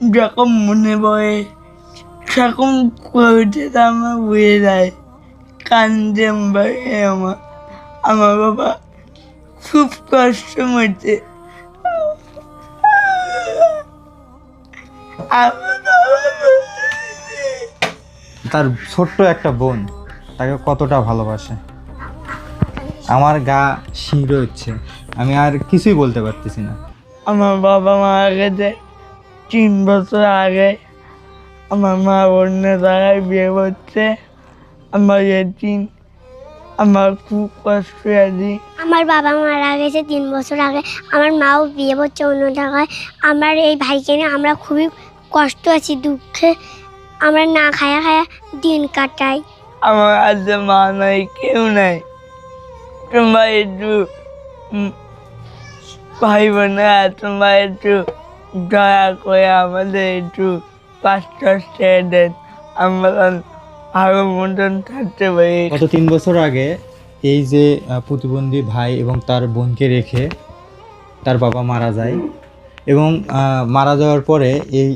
যখন মনে পড়ে সেরকম করতে আমার হয়ে যায়, কান্দে ভাই। আমার আমার বাবা খুব কষ্ট হচ্ছে। আমার বাবা তার ছোট্ট একটা বোন তাকে কতটা ভালোবাসে, আমার গা শিহরে হচ্ছে, আমি আর কিছুই বলতে পারতেছি না। আমার বাবা মারা গেছে 3 বছর আগে। আমার মা অন্য জায়গায় বিয়ে করছে। আমার এতিম, আমার খুব কষ্ট আছি। আমার বাবা মারা গেছে 3 বছর আগে। আমার মাও বিয়ে করছে অন্য জায়গায়। আমার এই ভাইকে নিয়ে আমরা খুবই কষ্ট আছি, দুঃখে আমরা না খায়া খায়া দিন কাটাই। আমার কাছে মা নাই, কেউ নাই। তোমরা একটু ভাই বোনেরা তোমরা একটু দয়া করে আমাদের একটু পাঁচটা ছেড়ে দেন, আমরা ভালো মতন থাকতে পারি। গত 3 বছর আগে এই যে প্রতিবন্ধী ভাই এবং তার বোনকে রেখে তার বাবা মারা যায়, এবং মারা যাওয়ার পরে এই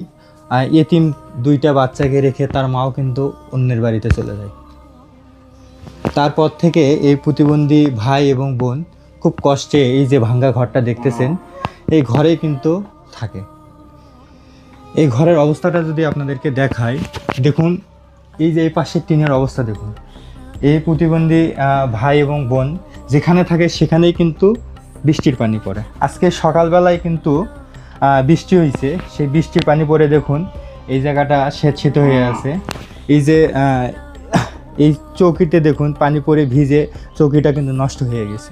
এতিম 2টা বাচ্চাকে রেখে তার মাও কিন্তু অন্যের বাড়িতে চলে যায়। তারপর থেকে এই প্রতিবন্ধী ভাই এবং বোন খুব কষ্টে এই যে ভাঙ্গা ঘরটা দেখতেছেন, এই ঘরেই কিন্তু থাকে। এই ঘরের অবস্থাটা যদি আপনাদেরকে দেখাই, দেখুন এই যে এই পাশের টিনের অবস্থা দেখুন। এই প্রতিবন্ধী ভাই এবং বোন যেখানে থাকে সেখানেই কিন্তু বৃষ্টির পানি পড়ে। আজকে সকালবেলায় কিন্তু বৃষ্টি হয়েছে, সেই বৃষ্টির পানি পড়ে দেখুন এই জায়গাটা স্যাঁতসেঁতে হয়ে আছে। এই যে এই চৌকিতে দেখুন পানি পড়ে ভিজে চৌকিটা কিন্তু নষ্ট হয়ে গেছে।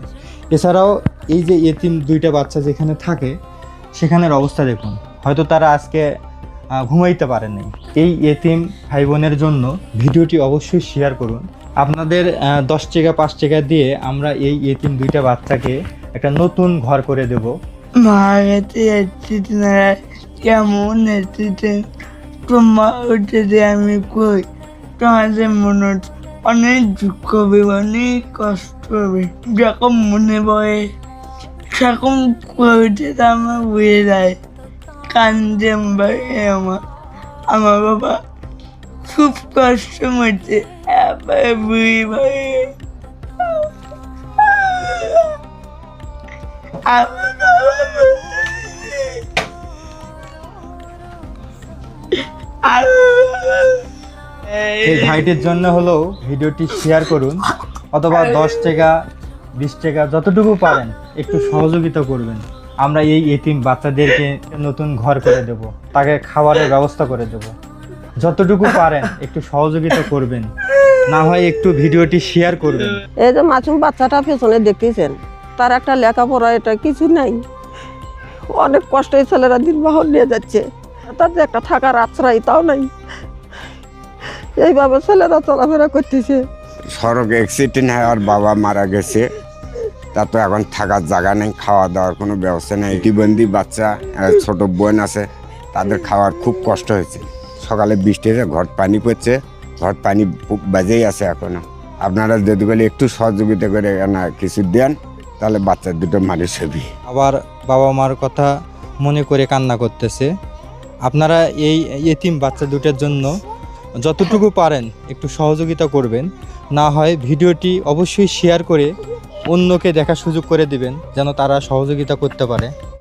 এছাড়াও এই যে এতিম 2টা বাচ্চা যেখানে থাকে সেখানের অবস্থা দেখুন, হয়তো তারা আজকে ঘুমাইতে পারেনি। এই এতিম ভাই বোনের জন্য ভিডিওটি অবশ্যই শেয়ার করুন। আপনাদের 10 টাকা 5 টাকা দিয়ে আমরা এই এতিম 2টা বাচ্চাকে একটা নতুন ঘর করে দেব। মারা গেছে এসেছি না, কেমন এসেছে তোমার উঠেছে, আমি কই তোমাদের মনে অনেক দুঃখ হবে, অনেক কষ্ট হবে। যখন মনে পড়ে সেরকম করতে আমার হয়ে যায়, কান্দে ভাই। আমার আমার বাবা খুব কষ্ট হচ্ছে। বুড়ি ভাই আমার বাবা এই ভাইটির জন্য হলেও ভিডিওটি শেয়ার করুন, অথবা 10 টাকা 20 টাকা যতটুকু পারেন একটু সহযোগিতা করবেন। আমরা এই এতিম বাচ্চাদেরকে নতুন ঘর করে দেব, তাকে খাবারের ব্যবস্থা করে দেব। যতটুকু পারেন একটু সহযোগিতা করবেন, না হয় একটু ভিডিওটি শেয়ার করবেন। এই যে মাসুম বাচ্চাটা পেছনে দেখতেছেন, তার একটা লেখাপড়া এটা কিছু নাই, অনেক কষ্টে ছেলেরা দিনবহন নিয়ে যাচ্ছে, তার যে একটা থাকার আশ্রয় তাও নাই, এইভাবে ছেলেরা চলাফেরা করতেছে। সড়ক অ্যাক্সিডেন্ট হয় আর বাবা মারা গেছে, তা তো এখন থাকার জায়গা নেই, খাওয়া দাওয়ার কোনো ব্যবস্থা নেই। প্রতিবন্ধী বাচ্চা, ছোট বোন আছে, তাদের খাওয়ার খুব কষ্ট হয়েছে। সকালে বৃষ্টিতে ঘর পানি পড়ছে, ঘর পানি বাজেই আছে এখনো। আপনারা যদি বলে একটু সহযোগিতা করে না কিছু দেন, তাহলে বাচ্চা দুটো মানুষ হবে। আবার বাবা মার কথা মনে করে কান্না করতেছে। আপনারা এই এতিম বাচ্চা 2টার জন্য যতটুকু পারেন একটু সহযোগিতা করবেন, না হয় ভিডিওটি অবশ্যই শেয়ার করে অন্যকে দেখার সুযোগ করে দিবেন, যেন তারা সহযোগিতা করতে পারে।